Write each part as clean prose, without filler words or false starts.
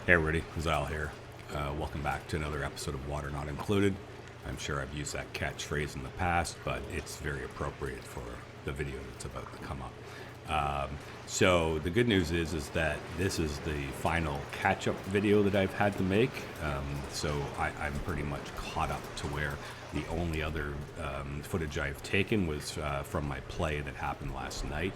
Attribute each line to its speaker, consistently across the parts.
Speaker 1: Hey everybody, Zal here. Welcome back to another episode of Water Not Included. I'm sure I've used that catchphrase in the past, but it's very appropriate for the video that's about to come up. So the good news is that this is the final catch-up video that I've had to make. So I'm pretty much caught up to where the only other footage I've taken was from my play that happened last night.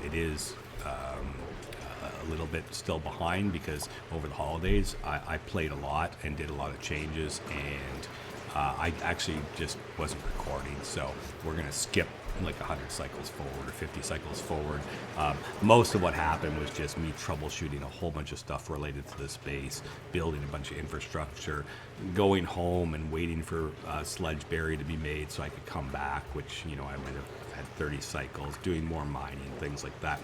Speaker 1: It is a little bit still behind because over the holidays I played a lot and did a lot of changes, and I actually just wasn't recording, so we're going to skip like 100 cycles forward or 50 cycles forward. Most of what happened was just me troubleshooting a whole bunch of stuff related to this base, building a bunch of infrastructure, going home and waiting for Sledgeberry to be made so I could come back, which, you know, I might have had 30 cycles, doing more mining, things like that.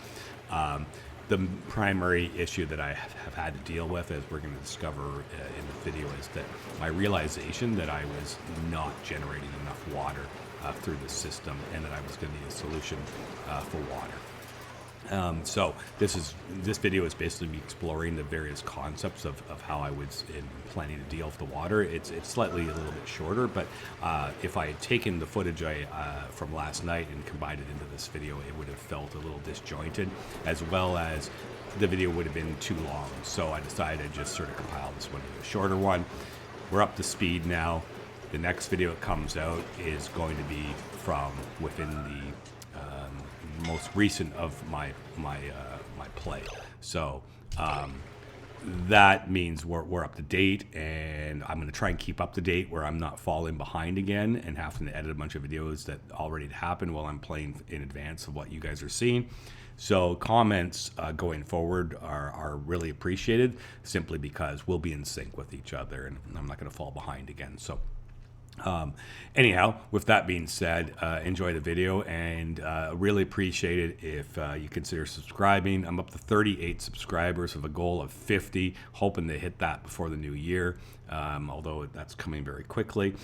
Speaker 1: The primary issue that I have had to deal with, as we're going to discover in the video, is that my realization that I was not generating enough water through the system, and that I was going to need a solution for water. So this video is basically me exploring the various concepts of how I was planning to deal with the water. It's slightly a little bit shorter, but if I had taken the footage from last night and combined it into this video, it would have felt a little disjointed, as well as the video would have been too long. So I decided to just sort of compile this one into a shorter one. We're up to speed now. The next video that comes out is going to be from within the most recent of my play. So that means we're up to date, and I'm going to try and keep up to date where I'm not falling behind again and having to edit a bunch of videos that already happened while I'm playing in advance of what you guys are seeing. So comments going forward are really appreciated, simply because we'll be in sync with each other and I'm not going to fall behind again. So anyhow, with that being said, enjoy the video, and really appreciate it if you consider subscribing. I'm up to 38 subscribers with a goal of 50, hoping to hit that before the new year, although that's coming very quickly.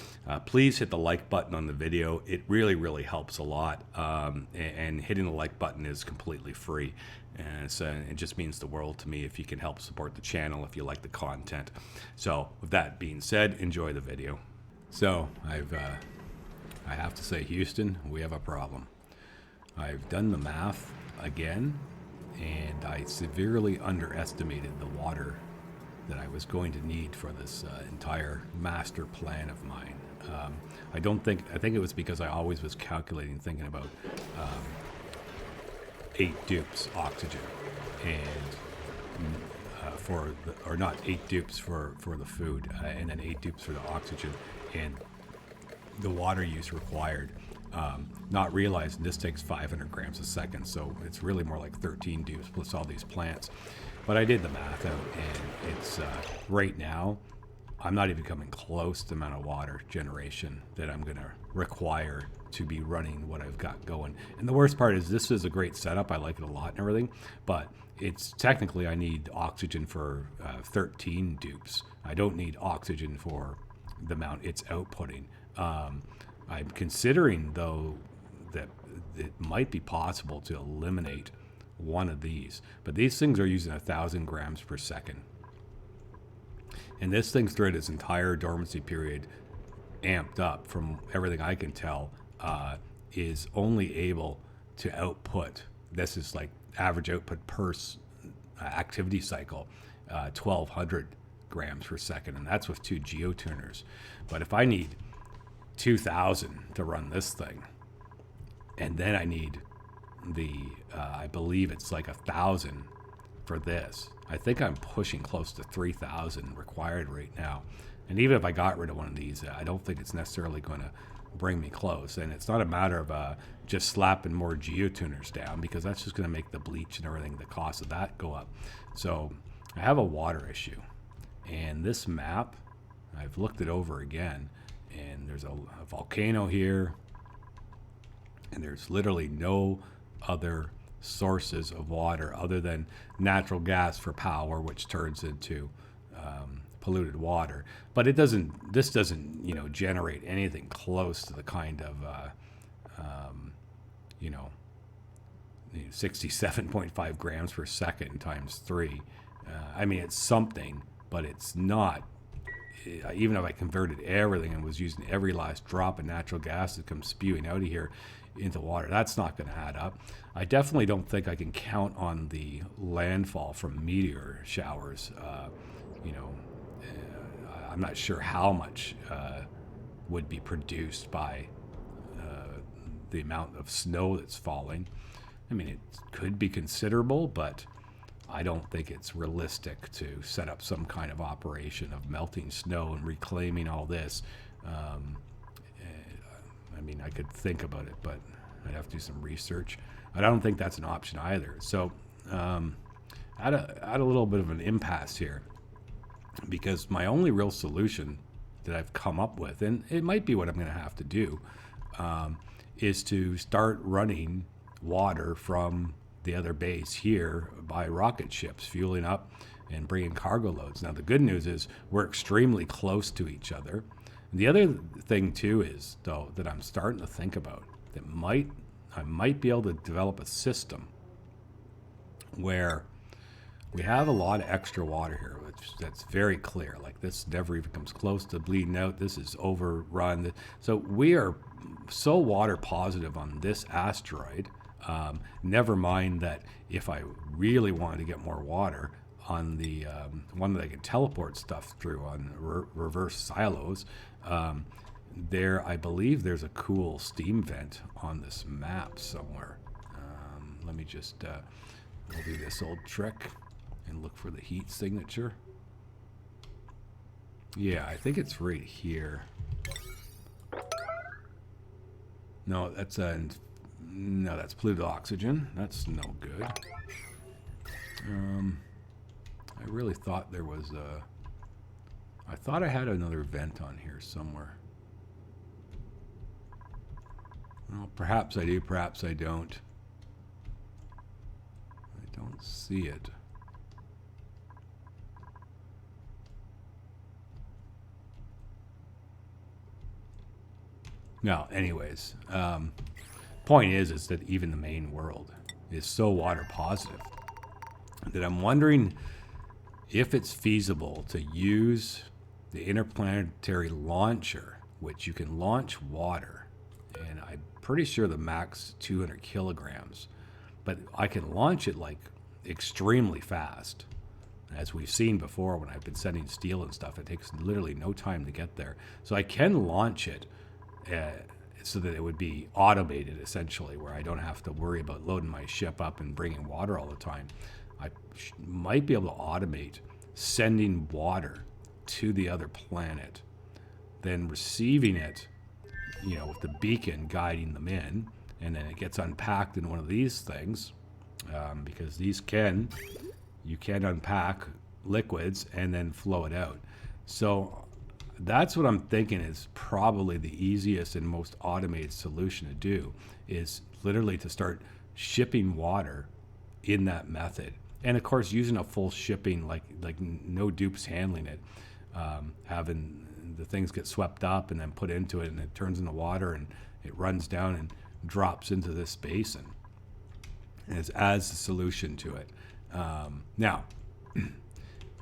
Speaker 1: Please hit the like button on the video. It really helps a lot, and hitting the like button is completely free. And so it just means the world to me if you can help support the channel, if you like the content. So with that being said, enjoy the video. So I have to say, Houston, we have a problem. I've done the math again, and I severely underestimated the water that I was going to need for this entire master plan of mine. I think it was because I always was calculating, thinking about 8 dupes oxygen, and or not 8 dupes for the food, and then 8 dupes for the oxygen, and the water use required. Not realizing this takes 500 grams a second, so it's really more like 13 dupes plus all these plants. But I did the math out, and it's right now I'm not even coming close to the amount of water generation that I'm going to require to be running what I've got going. And the worst part is, this is a great setup. I like it a lot and everything, but it's technically I need oxygen for 13 dupes. I don't need oxygen for the amount it's outputting. I'm considering, though, that it might be possible to eliminate one of these, but these things are using 1,000 grams per second. And this thing's throughout its entire dormancy period, amped up, from everything I can tell, is only able to output, this is like average output per activity cycle, 1,200 grams per second, and that's with 2 geotuners. But if I need 2,000 to run this thing, and then I need I believe it's like 1,000 for this, I think I'm pushing close to 3,000 required right now. And even if I got rid of one of these, I don't think it's necessarily going to bring me close. And it's not a matter of just slapping more geotuners down, because that's just going to make the bleach and everything, the cost of that, go up. So I have a water issue. And this map, I've looked it over again, and there's a volcano here, and there's literally no other sources of water other than natural gas for power, which turns into polluted water. But this doesn't generate anything close to the kind of 67.5 grams per second times 3 I mean, it's something, but it's not. Even if I converted everything and was using every last drop of natural gas that comes spewing out of here into water, that's not going to add up. I definitely don't think I can count on the landfall from meteor showers. You know, I'm not sure how much would be produced by the amount of snow that's falling. I mean, it could be considerable, but I don't think it's realistic to set up some kind of operation of melting snow and reclaiming all this. I mean, I could think about it, but I'd have to do some research. I don't think that's an option either. So, at a little bit of an impasse here, because my only real solution that I've come up with, and it might be what I'm going to have to do, is to start running water from the other base here by rocket ships, fueling up and bringing cargo loads. Now, the good news is we're extremely close to each other. And the other thing, too, is, though, that I'm starting to think about, that I might be able to develop a system where we have a lot of extra water here, which that's very clear. Like, this never even comes close to bleeding out. This is overrun. So we are so water positive on this asteroid. Never mind that if I really wanted to get more water on the one that I can teleport stuff through on reverse silos, I believe there's a cool steam vent on this map somewhere. Let me just we'll do this old trick and look for the heat signature. Yeah, I think it's right here. No, that's polluted oxygen. That's no good. I really thought there was I thought I had another vent on here somewhere. Well, perhaps I do, perhaps I don't. I don't see it. No, anyways, point is that even the main world is so water positive that I'm wondering if it's feasible to use the interplanetary launcher, which you can launch water, and I'm pretty sure the max 200 kilograms, but I can launch it like extremely fast. As we've seen before when I've been sending steel and stuff, it takes literally no time to get there. So I can launch it so that it would be automated, essentially, where I don't have to worry about loading my ship up and bringing water all the time. I might be able to automate sending water to the other planet, then receiving it, with the beacon guiding them in, and then it gets unpacked in one of these things, because you can unpack liquids and then flow it out. So that's what I'm thinking is probably the easiest and most automated solution to do, is literally to start shipping water in that method. And of course, using a full shipping, like no dupes handling it, having the things get swept up and then put into it, and it turns into water and it runs down and drops into this basin as a solution to it. Now,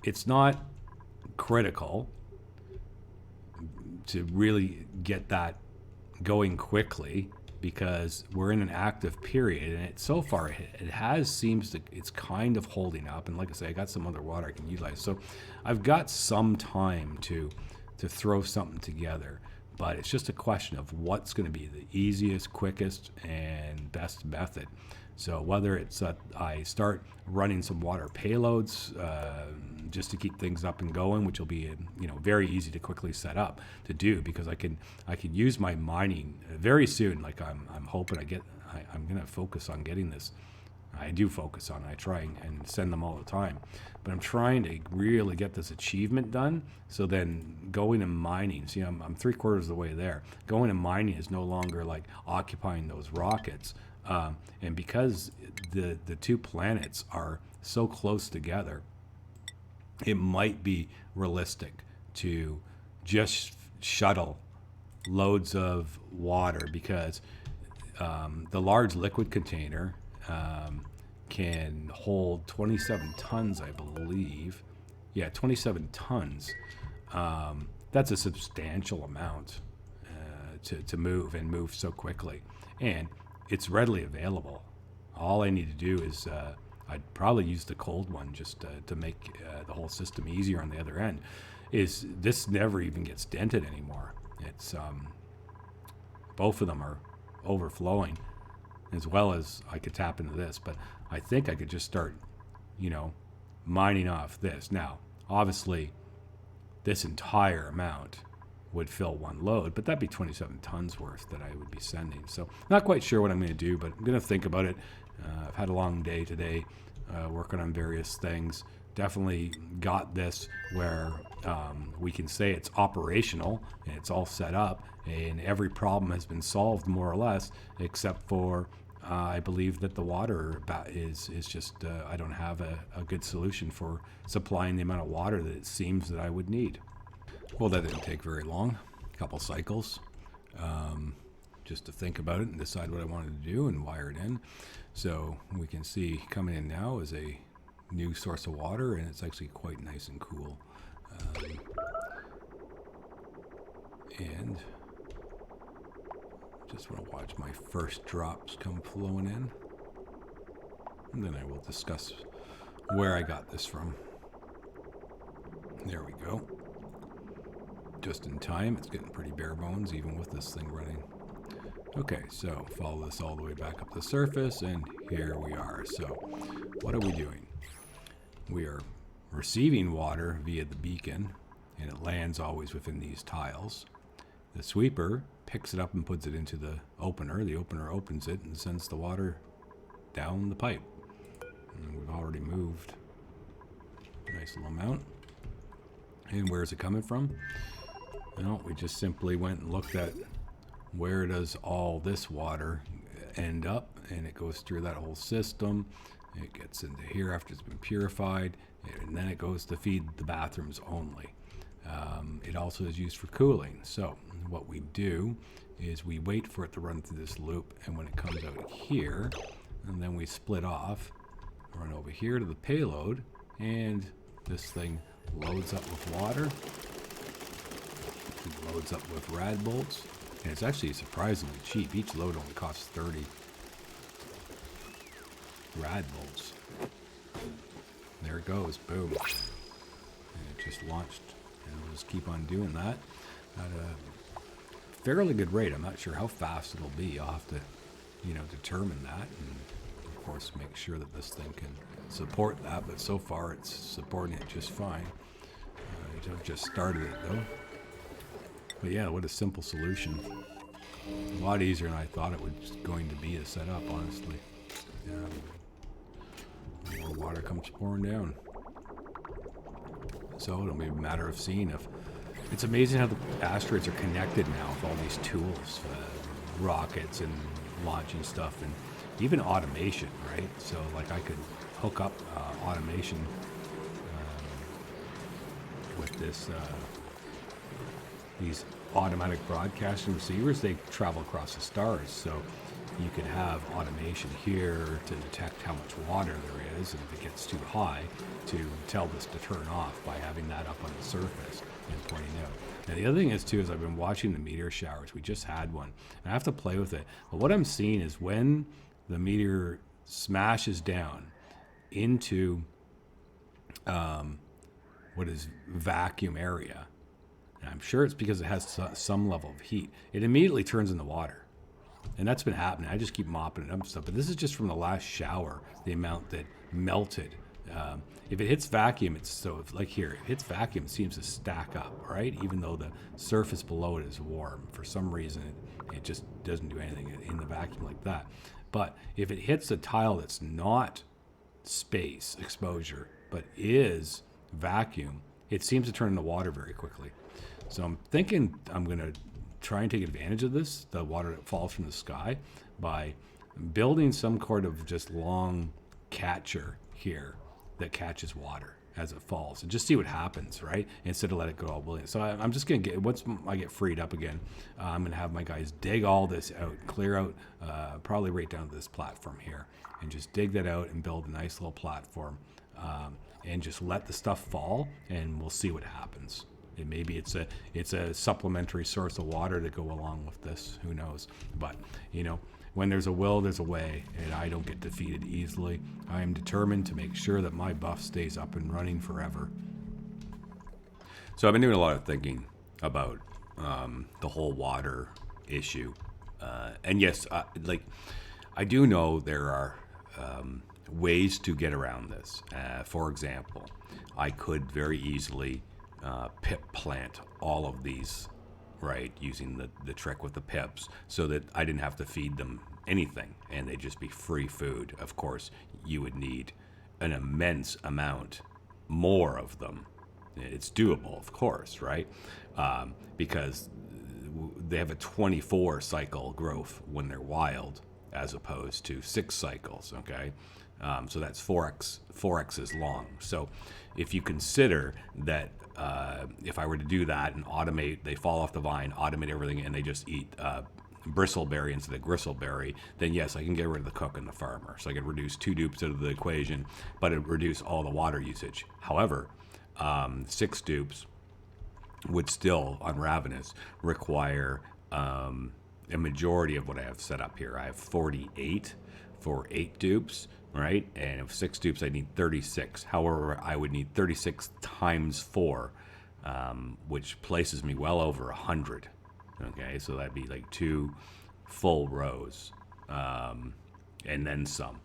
Speaker 1: it's not critical to really get that going quickly, because we're in an active period, and so far it's kind of holding up. And like I say, I got some other water I can utilize, so I've got some time to throw something together. But it's just a question of what's going to be the easiest, quickest, and best method. So whether it's I start running some water payloads just to keep things up and going, which will be very easy to quickly set up to do, because I can use my mining very soon. Like I'm hoping I'm going to focus on getting this. I do focus on it. I try and send them all the time, but I'm trying to really get this achievement done. So then going and mining, see, I'm 3/4 of the way there. Going and mining is no longer like occupying those rockets. And because the two planets are so close together, it might be realistic to just shuttle loads of water, because the large liquid container can hold 27 tons, I believe. Yeah, 27 tons. That's a substantial amount to move and move so quickly. And it's readily available. All I need to do is I'd probably use the cold one just to make the whole system easier on the other end. Is this never even gets dented anymore. It's both of them are overflowing, as well as I could tap into this. But I think I could just start, mining off this. Now, obviously, this entire amount would fill one load, but that'd be 27 tons worth that I would be sending. So not quite sure what I'm going to do, but I'm going to think about it. I've had a long day today working on various things. Definitely got this where we can say it's operational and it's all set up and every problem has been solved more or less, except for I believe that the water is just, I don't have a good solution for supplying the amount of water that it seems that I would need. Well, that didn't take very long, a couple cycles, just to think about it and decide what I wanted to do and wire it in. So we can see coming in now is a new source of water, and it's actually quite nice and cool. And just want to watch my first drops come flowing in, and then I will discuss where I got this from. There we go. Just in time. It's getting pretty bare bones even with this thing running. Okay, so follow this all the way back up the surface, and here we are. So what are we doing? We are receiving water via the beacon, and it lands always within these tiles. The sweeper picks it up and puts it into the opener. The opener opens it and sends the water down the pipe. And we've already moved a nice little amount. And where's it coming from? Well, we just simply went and looked at where does all this water end up, and it goes through that whole system. It gets into here after it's been purified, and then it goes to feed the bathrooms only. It also is used for cooling. So what we do is we wait for it to run through this loop, and when it comes out here, and then we split off, run over here to the payload, and this thing loads up with water. It loads up with rad bolts, and it's actually surprisingly cheap. Each load only costs 30 rad bolts. There it goes, boom. And it just launched, and we'll just keep on doing that at a fairly good rate. I'm not sure how fast it'll be. I'll have to, determine that, and of course make sure that this thing can support that, but so far it's supporting it just fine. I've just started it though. But yeah, what a simple solution. A lot easier than I thought it was going to be to set up, honestly. More water comes pouring down. So it'll be a matter of seeing if... It's amazing how the asteroids are connected now with all these tools, rockets and launching stuff, and even automation, right? So like I could hook up automation with this these automatic broadcasting receivers. They travel across the stars, so you could have automation here to detect how much water there is, and if it gets too high, to tell this to turn off by having that up on the surface and pointing out. Now the other thing is too is I've been watching the meteor showers. We just had one, and I have to play with it. But what I'm seeing is when the meteor smashes down into what is vacuum area, and I'm sure it's because it has some level of heat, it immediately turns into water. And that's been happening. I just keep mopping it up and stuff. But this is just from the last shower, the amount that melted. If it hits vacuum, like here, if it hits vacuum, it seems to stack up, right? Even though the surface below it is warm. For some reason, it just doesn't do anything in the vacuum like that. But if it hits a tile that's not space exposure, but is vacuum, it seems to turn into water very quickly. So I'm thinking I'm going to try and take advantage of this, the water that falls from the sky, by building some sort of just long catcher here that catches water. as it falls, and just see what happens, right? Instead of let it go all willy. So I'm just gonna get, once I get freed up again, I'm gonna have my guys dig all this out, clear out, probably right down to this platform here, and just dig that out and build a nice little platform, and just let the stuff fall, and we'll see what happens. And maybe it's a supplementary source of water to go along with this. Who knows? But when there's a will, there's a way, and I don't get defeated easily. I am determined to make sure that my buff stays up and running forever. So I've been doing a lot of thinking about the whole water issue, and yes, I do know there are ways to get around this. For example, I could very easily pip plant all of these, right, using the trick with the pips, so that I didn't have to feed them anything and they'd just be free food. Of course, you would need an immense amount more of them. It's doable, of course, right? Because they have a 24 cycle growth when they're wild, as opposed to 6 cycles, okay? So that's 4x as long. So if you consider that, if I were to do that and automate, they fall off the vine, automate everything, and they just eat bristleberry instead of gristleberry, then yes, I can get rid of the cook and the farmer. So I can reduce 2 dupes out of the equation, but it reduce all the water usage. However, 6 dupes would still, on Ravenous, require a majority of what I have set up here. I have 48 for 8 dupes, right? And if 6 dupes, I need 36. However, I would need 36 times 4, which places me well over 100. Okay, so that'd be like 2 full rows, and then some.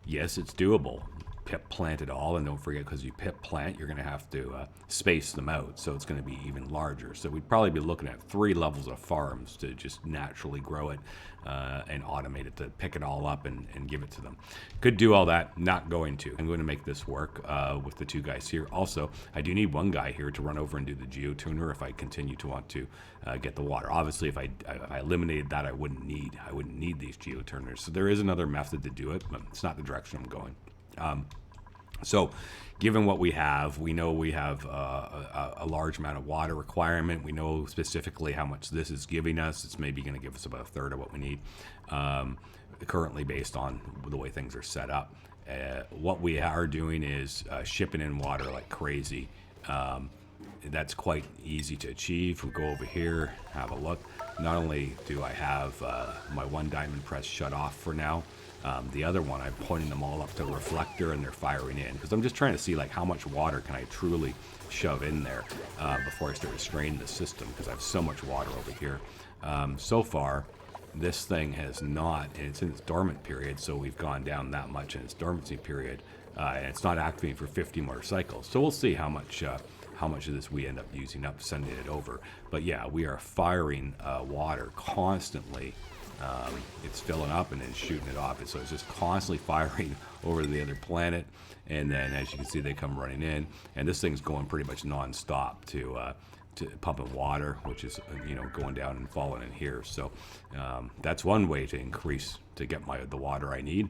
Speaker 1: Yes, it's doable. Pip plant it all, and don't forget, because you pip plant, you're going to have to space them out, so it's going to be even larger. So we'd probably be looking at 3 levels of farms to just naturally grow it and automate it to pick it all up and give it to them. Could do all that, not going to. I'm going to make this work with the 2 guys here. Also, I do need 1 guy here to run over and do the geotuner if I continue to want to get the water. Obviously, if I eliminated that, I wouldn't need these geoturners. So there is another method to do it, but it's not the direction I'm going. So given what we have, we know we have a large amount of water requirement. We know specifically how much this is giving us. It's maybe going to give us about 1/3 of what we need currently, based on the way things are set up. What we are doing is shipping in water like crazy. That's quite easy to achieve. We'll go over here, have a look. Not only do I have my 1 diamond press shut off for now, the other one, I'm pointing them all up to the reflector, and they're firing in, because I'm just trying to see like how much water can I truly shove in there before I start to strain the system, because I have so much water over here. So far, this thing has not, and it's in its dormant period, so we've gone down that much in its dormancy period, and it's not activating for 50 more cycles. So we'll see how much of this we end up using up, sending it over. But yeah, we are firing water constantly. It's filling up and then shooting it off. So it's just constantly firing over to the other planet. And then, as you can see, they come running in. And this thing's going pretty much nonstop to pumping water, which is going down and falling in here. So that's one way to get the water I need.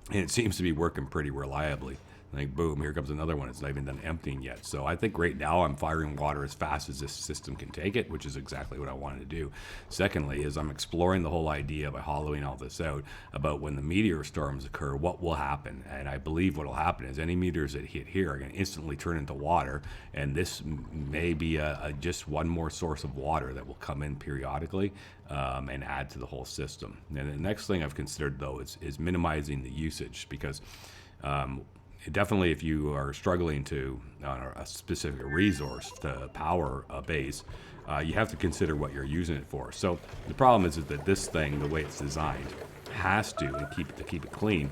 Speaker 1: And it seems to be working pretty reliably. Like, boom, here comes another one. It's not even done emptying yet. So I think right now I'm firing water as fast as this system can take it, which is exactly what I wanted to do. Secondly, is I'm exploring the whole idea by hollowing all this out about when the meteor storms occur, what will happen. And I believe what will happen is any meteors that hit here are going to instantly turn into water. And this may be just one more source of water that will come in periodically and add to the whole system. And the next thing I've considered, though, is minimizing the usage, because definitely, if you are struggling to a specific resource to power a base, you have to consider what you're using it for. So the problem is that this thing, the way it's designed, has to keep it clean.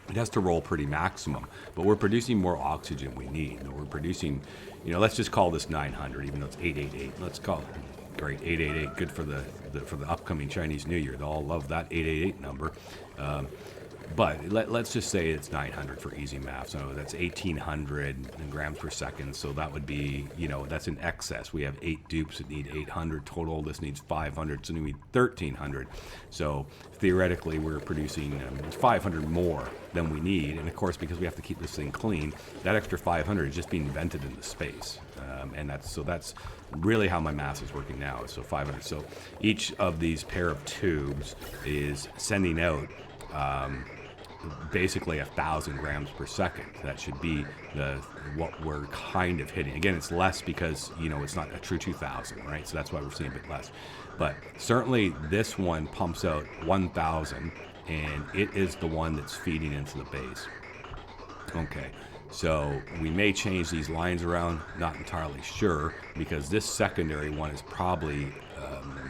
Speaker 1: It has to roll pretty maximum, but we're producing more oxygen we need. We're producing, let's just call this 900, even though it's 888. Let's call it great 888. Good for the upcoming Chinese New Year. They'll all love that 888 number. But let's just say it's 900 for easy math. So that's 1,800 grams per second. So that would be, that's in excess. We have 8 dupes that need 800 total. This needs 500, so we need 1,300. So theoretically, we're producing 500 more than we need. And of course, because we have to keep this thing clean, that extra 500 is just being vented into space. And that's really how my math is working now. So 500. So each of these pair of tubes is sending out basically 1,000 grams per second. That should be what we're kind of hitting. Again, it's less because it's not a true 2,000, right? So that's why we're seeing a bit less. But certainly this one pumps out 1,000, and it is the one that's feeding into the base. Okay, so we may change these lines around, not entirely sure, because this secondary one is probably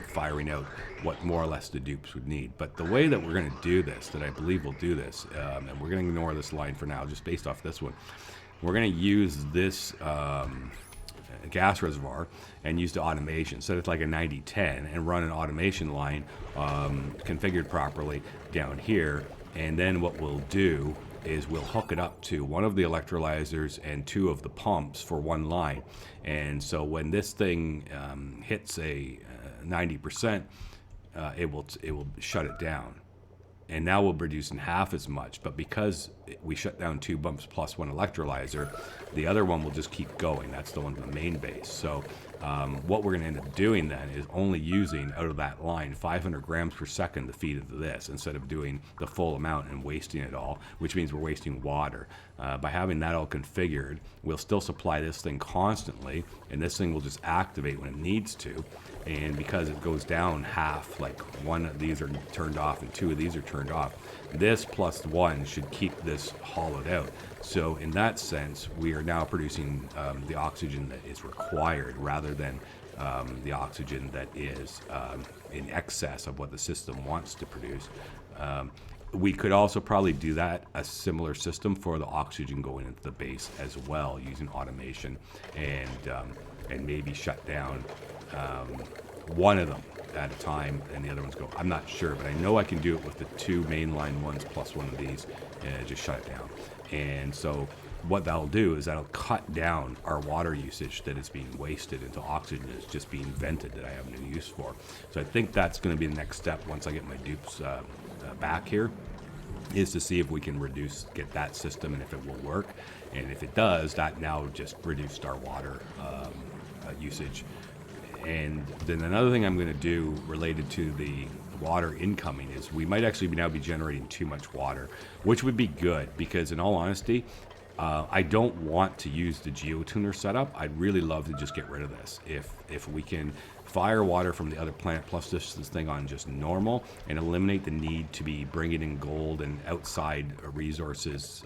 Speaker 1: firing out what more or less the dupes would need. But the way that we're going to do this, that I believe will do this, and we're going to ignore this line for now, just based off this one, we're going to use this gas reservoir and use the automation, set it like a 9010, and run an automation line configured properly down here. And then what we'll do is we'll hook it up to one of the electrolyzers and two of the pumps for one line. And so when this thing hits a 90%, it will shut it down. And now we're producing half as much, but because we shut down two pumps plus one electrolyzer, the other one will just keep going. That's the one from the main base. So what we're going to end up doing then is only using out of that line 500 grams per second to feed into this, instead of doing the full amount and wasting it all, which means we're wasting water. By having that all configured, we'll still supply this thing constantly, and this thing will just activate when it needs to. And because it goes down half, like one of these are turned off and two of these are turned off, this plus one should keep this hollowed out. So in that sense, we are now producing the oxygen that is required, rather than the oxygen that is in excess of what the system wants to produce. We could also probably do that, a similar system for the oxygen going into the base as well, using automation, and maybe shut down one of them at a time and the other ones go. I'm not sure, but I know I can do it with the two mainline ones plus one of these, and just shut it down. And so what that'll do is that'll cut down our water usage that is being wasted into oxygen that's just being vented that I have no use for. So I think that's going to be the next step once I get my dupes back here, is to see if we can get that system and if it will work. And if it does, that now just reduced our water usage. And then another thing I'm going to do related to the water incoming is we might actually now be generating too much water, which would be good, because in all honesty, I don't want to use the geotuner setup. I'd really love to just get rid of this. If we can fire water from the other plant plus this thing on just normal, and eliminate the need to be bringing in gold and outside resources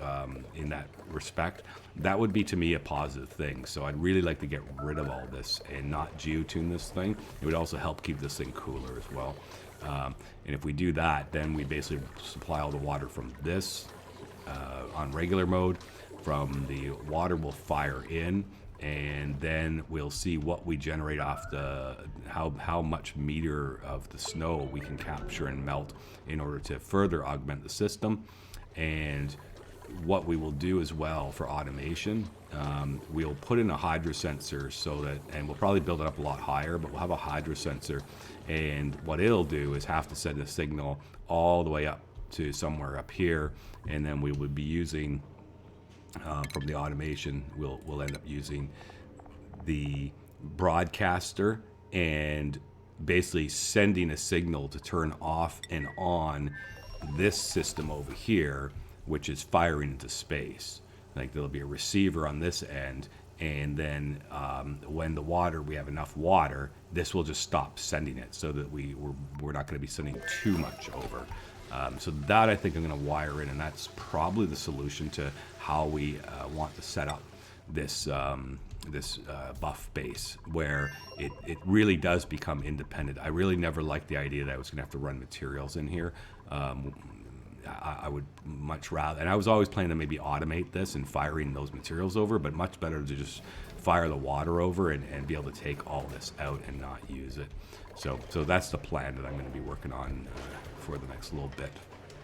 Speaker 1: in that respect, that would be to me a positive thing. So I'd really like to get rid of all this and not geotune this thing. It would also help keep this thing cooler as well. And if we do that, then we basically supply all the water from this on regular mode. From the water will fire in, and then we'll see what we generate off how much meter of the snow we can capture and melt in order to further augment the system. And what we will do as well for automation, we'll put in a hydro sensor, so that, and we'll probably build it up a lot higher, but we'll have a hydro sensor, and what it'll do is have to send a signal all the way up to somewhere up here, and then we would be using from the automation, we'll end up using the broadcaster and basically sending a signal to turn off and on this system over here, which is firing into space. Like there'll be a receiver on this end, and then when we have enough water, this will just stop sending it, so that we're not going to be sending too much over. So that I think I'm going to wire in, and that's probably the solution to how we want to set up this buff base, where it really does become independent. I really never liked the idea that I was going to have to run materials in here. I would much rather, and I was always planning to maybe automate this and firing those materials over, but much better to just fire the water over and be able to take all this out and not use it. So that's the plan that I'm going to be working on for the next little bit.